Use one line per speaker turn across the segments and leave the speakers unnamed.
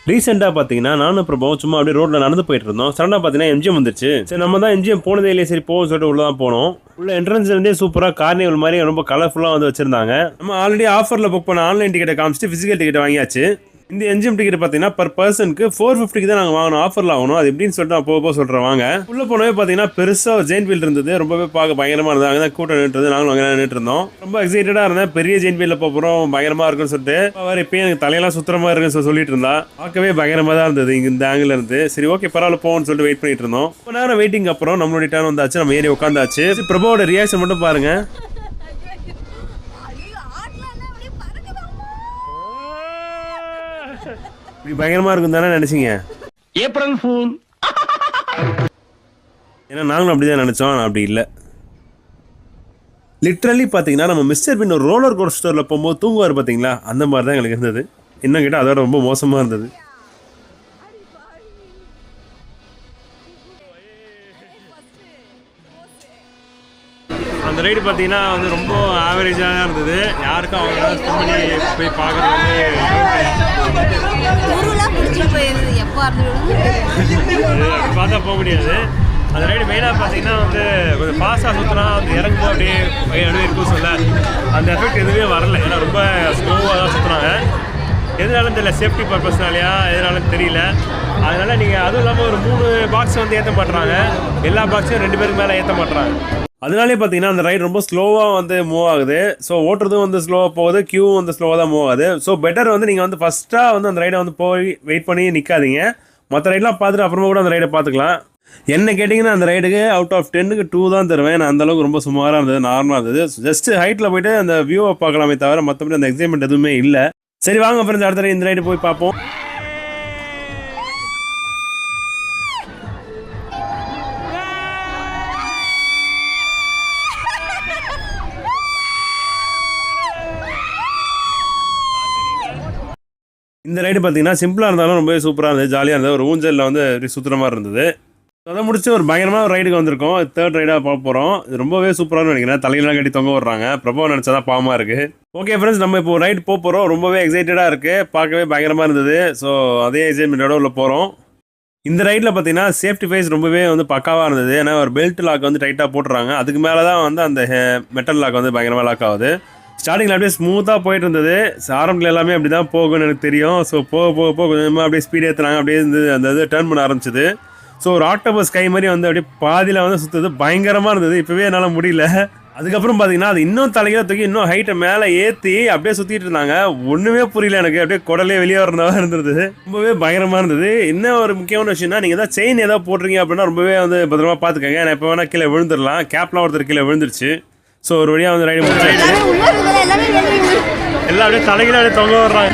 ரீசெண்டாக பார்த்தீங்கன்னா நானும் பிரபாவும் சும்மா அப்படியே ரோட்டில் நடந்து போயிட்டு இருந்தோம். சடனாக பார்த்தீங்கன்னா எம்ஜிஎம் வந்துருச்சு. சரி நம்ம தான் எம்ஜிஎம் போனதே இல்லையே, சரி போகும் சொல்லிட்டு உள்ள தான் போனோம். உள்ள என்ட்ரன்ஸ்லேருந்தே சூப்பராக கார்னிவல் மாதிரி ரொம்ப கலர்ஃபுல்லாக வந்து வச்சிருந்தாங்க. நம்ம ஆல்ரெடி ஆஃபரில் புக் பண்ண ஆன்லைன் டிக்கெட்டை காமிச்சிட்டு ஃபிசிக்கல் டிக்கெட் வாங்கியாச்சு. இந்த எம்ஜிஎம் டிக்கெட் பார்த்தீங்கன்னா பர் பர்சனுக்கு 450 தான் நாங்கள் வாங்கணும். ஆஃபரில் ஆகணும். அது எப்படின்னு சொல்லிட்டு நான் போக சொல்கிறேன் வாங்க. உள்ள போனவே பார்த்தீங்கன்னா பெருசாக ஒரு ஜெயின் வீல் இருந்தது. ரொம்பவே பார்க்க பயங்கரமாக இருந்தது. அங்கே தான் கூட்டம் நின்றுது. நாங்களும் அங்கே நின்றுட்டு இருந்தோம். ரொம்ப எக்ஸைட்டடாக இருந்தேன். பெரிய ஜெயின் வீலில் போகிறோம், பயங்கரமாக இருக்குன்னு சொல்லிட்டு வேறு இப்போயும் எனக்கு தலையெல்லாம் சுத்தமாக இருக்குன்னு சொல்லிட்டு இருந்தா. பார்க்கவே பயங்கரமாக தான் இருந்தது இங்கே இந்த ஆங்கிள் இருந்து. சரி ஓகே பரவாயில்ல போகணும்னு சொல்லிட்டு வெயிட் பண்ணிட்டு இருந்தோம். ரொம்ப நேரம் வெயிட்டிங் அப்புறம் நம்மளுடைய டர்ன் வந்தாச்சு. நம்ம ஏறி உட்காந்தாச்சு. பிரபாவோட ரியாக்ஷன் மட்டும் பாருங்க. இப்படி பயங்கரமா இருக்கும் தானே நினைச்சீங்க?
April fool.
ஏன்னா நாங்களும் அப்படிதான் நினைச்சோம். அப்படி இல்லை. லிட்ரலி பார்த்தீங்கன்னா நம்ம மிஸ்டர் பின் ஒரு ரோலர் கோஸ்டரில் போகும்போது தூங்குவார் பார்த்தீங்களா, அந்த மாதிரி தான் எங்களுக்கு இருந்தது. இன்னும் கேட்டால் அதோட ரொம்ப மோசமாக இருந்தது. அந்த ரைடு பார்த்தீங்கன்னா வந்து ரொம்ப ஆவரேஜாக தான் இருந்தது. யாருக்கும் அவங்க பண்ணி போய் பார்க்குறது பார்த்தா போக முடியாது. அந்த ரைடு மெயினாக பார்த்தீங்கன்னா வந்து கொஞ்சம் ஃபாஸ்ட்டாக சுற்றினா வந்து இறங்கும் அப்படியே அப்படியே இருக்கும் சொல்ல அந்த எஃபெக்ட் எதுவுமே வரல. ஏன்னா ரொம்ப ஸ்லோவாக தான் சுற்றுனாங்க. எதனாலும் தெரியல, சேஃப்டி பர்பஸ்னாலையா எதனாலும் தெரியல. அதனால் நீங்கள் அதுவும் இல்லாமல் ஒரு 3 பாக்ஸ் வந்து ஏற்ற மாட்டுறாங்க. எல்லா பாக்ஸையும் 2 பேருக்கு மேலே ஏற்ற மாட்டுறாங்க. அதனாலே பார்த்தீங்கன்னா அந்த ரைடு ரொம்ப ஸ்லோவாக வந்து மூவ் ஆகுது. ஸோ ஓட்டுறதும் வந்து ஸ்லோவாக போகுது, கியூவும் வந்து ஸ்லோவாக தான் மூவ் ஆகுது. ஸோ பெட்டர் வந்து நீங்கள் வந்து ஃபஸ்ட்டாக வந்து அந்த ரைடை வந்து போய் வெயிட் பண்ணி நிற்காதீங்க. மற்ற ரைடெலாம் பார்த்துட்டு அப்புறமா கூட அந்த ரைடை பார்த்துக்கலாம். என்ன கேட்டிங்கன்னா அந்த ரைடுக்கு அவுட் ஆஃப் 10க்கு 2 தான் தருவேன். நான் அந்தளவுக்கு ரொம்ப சுமாராக இருந்தது, நார்மலாக இருந்தது. ஜஸ்ட் ஹைட்டில் போய்ட்டு அந்த வியூவை பார்க்கலாமே தவிர மற்றபடி அந்த எக்ஸைட்மெண்ட் எதுவுமே இல்லை. சரி வாங்க ஃப்ரெண்ட்ஸ், அடுத்த இந்த ரைடு போய் பார்ப்போம். இந்த ரைடு பார்த்தீங்கன்னா சிம்பிளாக இருந்தாலும் ரொம்பவே சூப்பராக இருந்தது, ஜாலியாக இருந்தது. ஒரு ஊஞ்சலில் வந்து சுற்றுற மாதிரி இருந்தது. அதை முடிச்சு ஒரு பயங்கரமாக ஒரு ரைடுக்கு வந்திருக்கோம். 3rd ரைடாக பார்க்க போகிறோம். இது ரொம்பவே சூப்பரானு நினைக்கிறேன். தலையெல்லாம் கட்டி தொங்க விடுறாங்க. பிரபா நினச்சா தான் பாவமாக இருக்குது. ஓகே ஃப்ரெண்ட்ஸ், நம்ம இப்போ ரைடு போகிறோம். ரொம்பவே எக்ஸைட்டடாக இருக்குது. பார்க்கவே பயங்கரமாக இருந்தது. ஸோ அதே எக்ஸைட்மெண்ட்டோட உள்ள போகிறோம். இந்த ரைடில் பார்த்தீங்கன்னா சேஃப்டி ஃபைஸ் ரொம்பவே வந்து பக்காவாக இருந்தது. ஏன்னா ஒரு பெல்ட் லாக் வந்து டைட்டாக போட்டுறாங்க. அதுக்கு மேலே தான் வந்து அந்த மெட்டல் லாக் வந்து பயங்கரமாக லாக் ஆகுது. ஸ்டார்டிங்கில் அப்படியே ஸ்மூத்தாக போயிட்டு இருந்தது. ஆரம்பத்தில் எல்லாமே அப்படி தான் போகும்னு எனக்கு தெரியும். ஸோ போக கொஞ்சமாக அப்படியே ஸ்பீட் ஏற்றுனாங்க. அப்படியே இருந்து அந்த இது டர்ன் பண்ண ஆரம்பிச்சிது. ஸோ ஒரு ஆக்டோபஸ் கை மாதிரி வந்து அப்படியே பாதியில் வந்து சுற்றுது. பயங்கரமாக இருந்தது. இப்போவே என்னால் முடியல. அதுக்கப்புறம் பார்த்தீங்கன்னா அது இன்னும் தலையாக தூக்கி இன்னும் ஹைட்டை மேலே ஏற்றி அப்படியே சுற்றிட்டு இருந்தாங்க. ஒன்றுமே புரியல எனக்கு. அப்படியே குடலே வெளியே வரணும் இருந்தது. ரொம்பவே பயங்கரமாக இருந்தது. இன்னும் ஒரு முக்கியமான விஷயம்னா, நீங்கள் ஏதாவது செயின் ஏதாவது போடுறீங்க அப்படின்னா ரொம்பவே வந்து பத்திரமா பார்த்துக்கங்க. ஏன்னா இப்போ வேணால் கீழே விழுந்துடலாம். கேப்லாம் ஒருத்தர் கீழே விழுந்துருச்சு. ஸோ ஒரு வழியாக வந்து ரைடு முடிச்சாச்சு. எல்லாம் அப்படியே தலைகீழ அப்படியே தொங்க வர்றாங்க.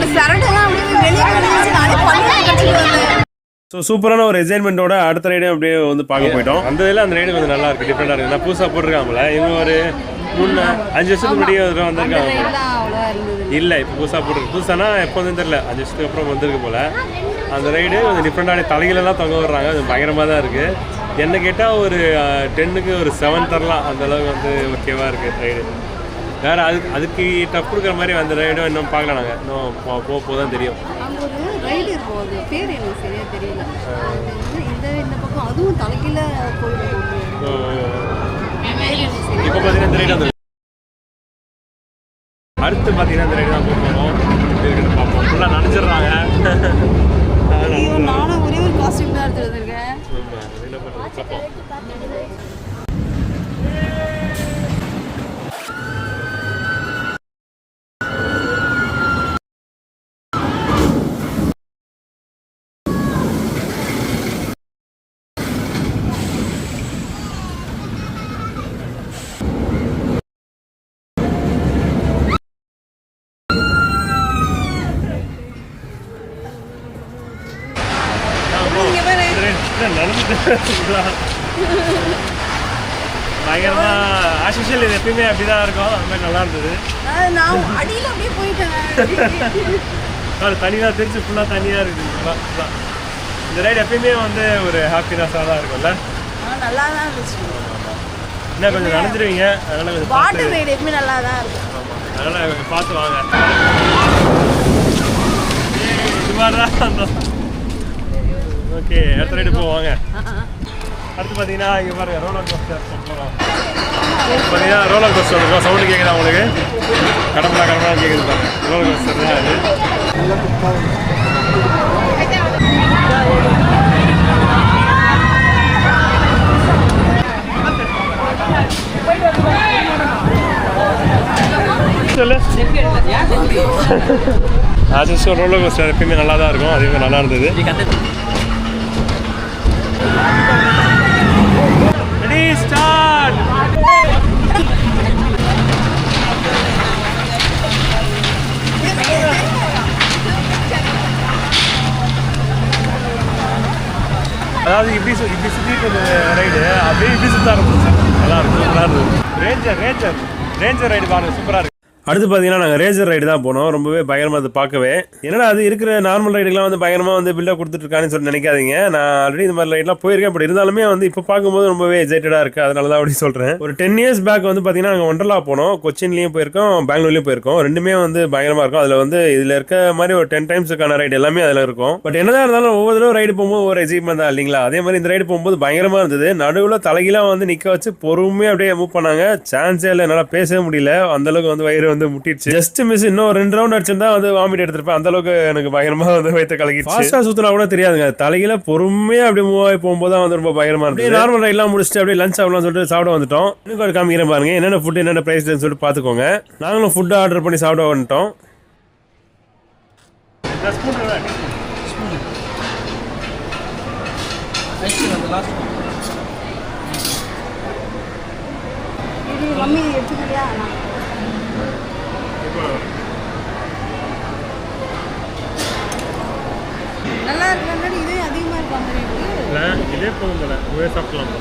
ஸோ சூப்பரான ஒரு எக்ஸைட்மெண்ட்டோட அடுத்த ரைடும் அப்படியே வந்து பார்க்க போயிட்டோம். அந்த இதில் அந்த ரைடு கொஞ்சம் நல்லா இருக்குது, டிஃப்ரெண்டாக இருக்குது. நான் புதுசாக போட்டிருக்காங்களே, இவங்க ஒரு 3-5 வருஷத்துக்கு முன்னாடியே வந்திருக்காங்க. இல்லை இப்போ புதுசாக போட்டிருக்கு. புதுசானா எப்போ வந்து தெரியல, 5 வருஷத்துக்கு அப்புறம் வந்திருக்கு போல். அந்த ரைடு கொஞ்சம் டிஃப்ரெண்டான தலைகளெல்லாம் தொங்க வர்றாங்க. கொஞ்சம் பயங்கரமாக தான் இருக்குது. என்ன கேட்டால் ஒரு 10க்கு ஒரு 7 தரலாம். அந்தளவுக்கு வந்து ஓகேவாக இருக்குது ரைடு. வேறு அதுக்கு டஃப் கொடுக்குற மாதிரி அந்த ரைடும் இன்னும் பார்க்கலாம். நாங்கள் இன்னும் போக தான் தெரியும். இப்போ பார்த்தீங்கன்னா இந்த ரைடு வந்து அடுத்து பார்த்தீங்கன்னா இந்த ரைடு தான் போகிறோம். பார்ப்போம். ஃபுல்லாக நினச்சிடுறாங்க.
நானும் ஒரே ஒரு காஸ்டியூம் தான் எடுத்துட்டு வந்திருக்கேன்.
பயங்கரமா ஆஸ்யூஷுவல் இது எப்பயுமே அப்படிதான் இருக்கும். அந்த மாதிரி நல்லா இருந்தது. தனியாக தெரிஞ்சு ஃபுல்லாக தனியாக இருக்குது. இந்த ரைடு எப்பயுமே வந்து ஒரு ஹாப்பினஸாக தான் இருக்கும்ல.
நல்லா தான் இருந்துச்சு.
என்ன கொஞ்சம் நனைஞ்சிருவீங்க, அதனால கொஞ்சம்
வாட்டர் ரைடு எப்பவுமே நல்லா தான் இருக்கும்.
அதனால கொஞ்சம் பார்த்து வாங்க. சுமாராக ஓகே அடுத்த ரைடு போவாங்க. அடுத்து பார்த்தீங்கன்னா இங்கே பாருங்க ரோலர் கோஸ்டர் போகிறோம். பார்த்தீங்கன்னா ரோலர் கோஸ்டர் இருக்கும். சவுண்டு கேட்குதா உங்களுக்கு? கடம்பலா கேட்குது பாருங்க. ரோலர் கோஸ்டர் தான் அது. சொல்லு ரோலர் கோஸ்டர் எப்பயுமே நல்லா தான் இருக்கும். அதுவுமே நல்லா இருந்தது. Ready start. அதாவது இப்படி சுற்றிட்டு ரைடு அப்படியே இப்படி சுத்தா இருந்துச்சு. நல்லா இருக்கும், சூப்பராக இருந்தது. ரேஞ்சர் ரைடு பாருங்க, சூப்பராக இருக்கு. அடுத்து பார்த்தீங்கன்னா நாங்கள் ரேஞ்சர் ரைடு தான் போனோம். ரொம்பவே பயங்கரமாக அது பார்க்கவே. என்னடா அது இருக்கிற நார்மல் ரைடுக்கெலாம் வந்து பயங்கரமாக வந்து பில்டப் கொடுத்துட்ருக்கான்னு சொல்லி நினைக்காதீங்க. நான் ஆல்ரெடி இந்த மாதிரி ரைட்லாம் போயிருக்கேன். பட் இருந்தாலுமே வந்து இப்போ பார்க்கும்போது ரொம்பவே எக்ஸைட்டடாக இருக்குது. அதனால தான் அப்படி சொல்கிறேன். ஒரு 10 years பேக் வந்து பார்த்தீங்கன்னா நாங்கள் ஒண்டர்லா போனோம். கொச்சின்லேயும் போயிருக்கோம், பெங்களூர்லேயும் போயிருக்கோம். ரெண்டுமே வந்து பயங்கரமாக இருக்கும். அதில் வந்து இதில் இருக்க மாதிரி ஒரு 10 டைம்ஸுக்கான ரைடு எல்லாமே அதில் இருக்கும். பட் என்னதான் இருந்தாலும் ஒவ்வொரு தடவை ரைடு போகும்போது ஒரு எக்ஸைட்மெண்ட் தான் இல்லைங்களா? அதே மாதிரி இந்த ரைடு போகும்போது பயங்கரமாக இருந்தது. நடுவில் தலைகீழாக வந்து நிற்க வச்சு பொறுமையாக அப்படியே மூவ் பண்ணாங்க. சான்ஸே இல்லை, என்னால் பேசவே முடியல. அந்தளவுக்கு வந்து வயிறு வந்து முட்டிடுச்சு. Just miss. இன்னும் 2 ரவுண்ட் அடிச்சிருந்தா வந்து வாமிட் எடுத்திருப்பேன். அந்த அளவுக்கு எனக்கு பயங்கரமா வந்து வயிற்று கலக்கிடுச்சு. ஃபாஸ்டா சுத்தினா கூட தெரியாதுங்க. தலையில பொறுமையா அப்படியே மூவ் ஆகி போகும்போது தான் வந்து ரொம்ப பயங்கரமா இருந்துச்சு. நார்மல் ரைட்லாம் முடிச்சுட்டு அப்படியே லஞ்ச் சாப்பிடலாம் சொல்லிட்டு சாப்பிட வந்துட்டோம். இன்னும் காமிக்கிறேன் பாருங்க என்னென்ன ஃபுட் என்னென்ன பிரைஸ் சொல்லிட்டு பாத்துக்கோங்க. நாங்களும் ஃபுட் ஆர்டர் பண்ணி சாப்பிட வந்துட்டோம்.
மம்மி எடுத்துக்கிறியா? நல்லா இருக்கு. இதே அதிகமாக இருக்க மாதிரி இருக்கு.
இதே போகும் போல ஒரே சாப்பிடலாம்.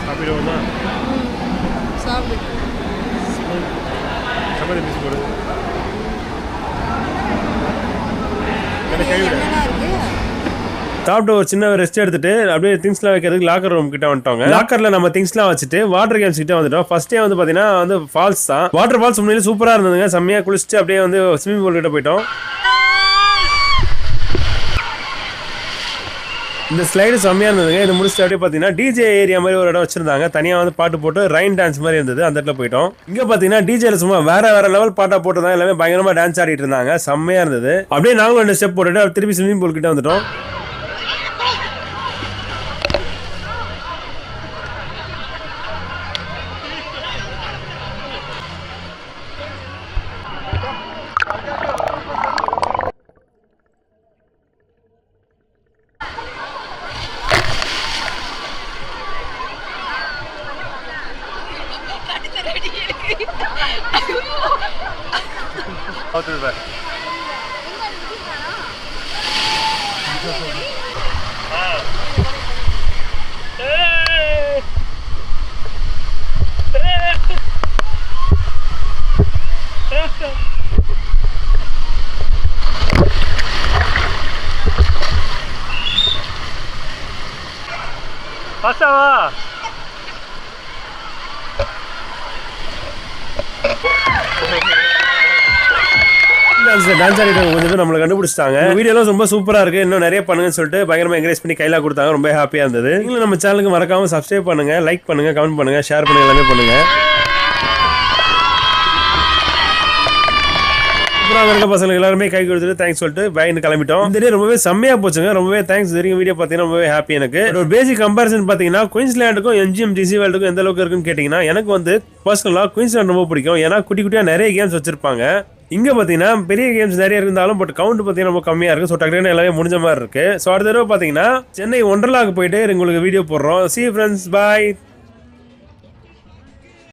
சாப்பிடுவோமா?
சாப்பிடு.
சப்பாத்தி பீஸ் போடு. கைவிட சாப்பிட்டு ஒரு சின்ன ரெஸ்ட் எடுத்துட்டு அப்படியே திங்ஸ்லாம் வைக்கிறதுக்கு லாக்கர் ரூம் கிட்ட வந்துட்டோங்க. லாக்கர்ல நம்ம திங்ஸ்லாம் வச்சுட்டு வாட்டர் கேம்ஸ் கிட்ட வந்துட்டோம். ஃபர்ஸ்டே வந்து பாத்தீங்கன்னா வந்து ஃபால்ஸ் தான். வாட்டர் ஃபால்ஸ் உண்மையிலே சூப்பரா இருந்ததுங்க. செம்மையா குளிச்சுட்டு அப்படியே வந்து ஸ்விமிங் பூல் கிட்ட போயிட்டோம். இந்த ஸ்லைடு செம்மையா இருந்ததுங்க. இது முடிச்சுட்டு அப்படியே பாத்தீங்கன்னா டிஜே ஏரியா மாதிரி ஒரு இடம் வச்சிருந்தாங்க. தனியா வந்து பாட்டு போட்டு ரெயின் டான்ஸ் மாதிரி இருந்தது. அந்த இடத்துல போயிட்டோம். இங்க பாத்தீங்கன்னா டிஜேல சும்மா வேற லெவல் பாட்டா போட்டுதான் எல்லாமே பயங்கரமா டான்ஸ் ஆடிட்டு இருந்தாங்க. செம்மையா இருந்தது. அப்படியே நாங்களும் 2 ஸ்டெப் போட்டுட்டு திருப்பி ஸ்விமிங் பூல் கிட்ட வந்துட்டோம். பாஸ்டாவா? டான்ஸ் ஆடிட்டு கொஞ்சம் நம்மளை கண்டுபிடிச்சிட்டாங்க. வீடியோலாம் ரொம்ப சூப்பரா இருக்கு. இன்னும் நிறைய பண்ணுங்கன்னு சொல்லிட்டு பயங்கரமா என்கரேஜ் பண்ணி கையில கொடுத்தாங்க. ரொம்ப ஹாப்பியா இருந்தது. நீங்களும் நம்ம சேனலுக்கு மறக்காம சப்ஸ்கிரைப் பண்ணுங்க, லைக் பண்ணுங்க, கமெண்ட் பண்ணுங்க, ஷேர் பண்ணுங்க, எல்லாமே பண்ணுங்க. இருக்க பசங்களுக்கு எல்லாருமே கை கொடுத்துட்டு தேங்க்ஸ் சொல்லிட்டு பையனு கிளம்பிட்டோம். இந்த டே ரொம்பவே செம்மையா போச்சுங்க. ரொம்பவே தேங்க்ஸ். வரைக்கும் வீடியோ பார்த்தீங்கன்னா ரொம்பவே ஹாப்பி. எனக்கு ஒரு பேசிக் கம்பேரிசன் பார்த்தீங்கன்னா குயின்ஸ்லாண்டுக்கும் MGM-GC வேர்ல்டுக்கும் எந்த அளவுக்கு இருக்குன்னு கேட்டீங்கன்னா எனக்கு வந்து பர்சனலா குயின்ஸ்லாண்ட் ரொம்ப பிடிக்கும். ஏன்னா குட்டி குட்டியா நிறைய கேம்ஸ் வச்சிருப்பாங்க. இங்க பாத்தீங்கன்னா பெரிய கேம்ஸ் நிறைய இருந்தாலும் பட் கவுண்ட் பாத்தீங்கன்னா ரொம்ப கம்மியா இருக்கு. ஸோ டக்குனு எல்லாமே முடிஞ்ச மாதிரி இருக்கு. ஸோ அடுத்த தடவை பாத்தீங்கன்னா சென்னை ஒண்டர்லாக்கு போயிட்டு உங்களுக்கு வீடியோ போடுறோம். See you friends, bye.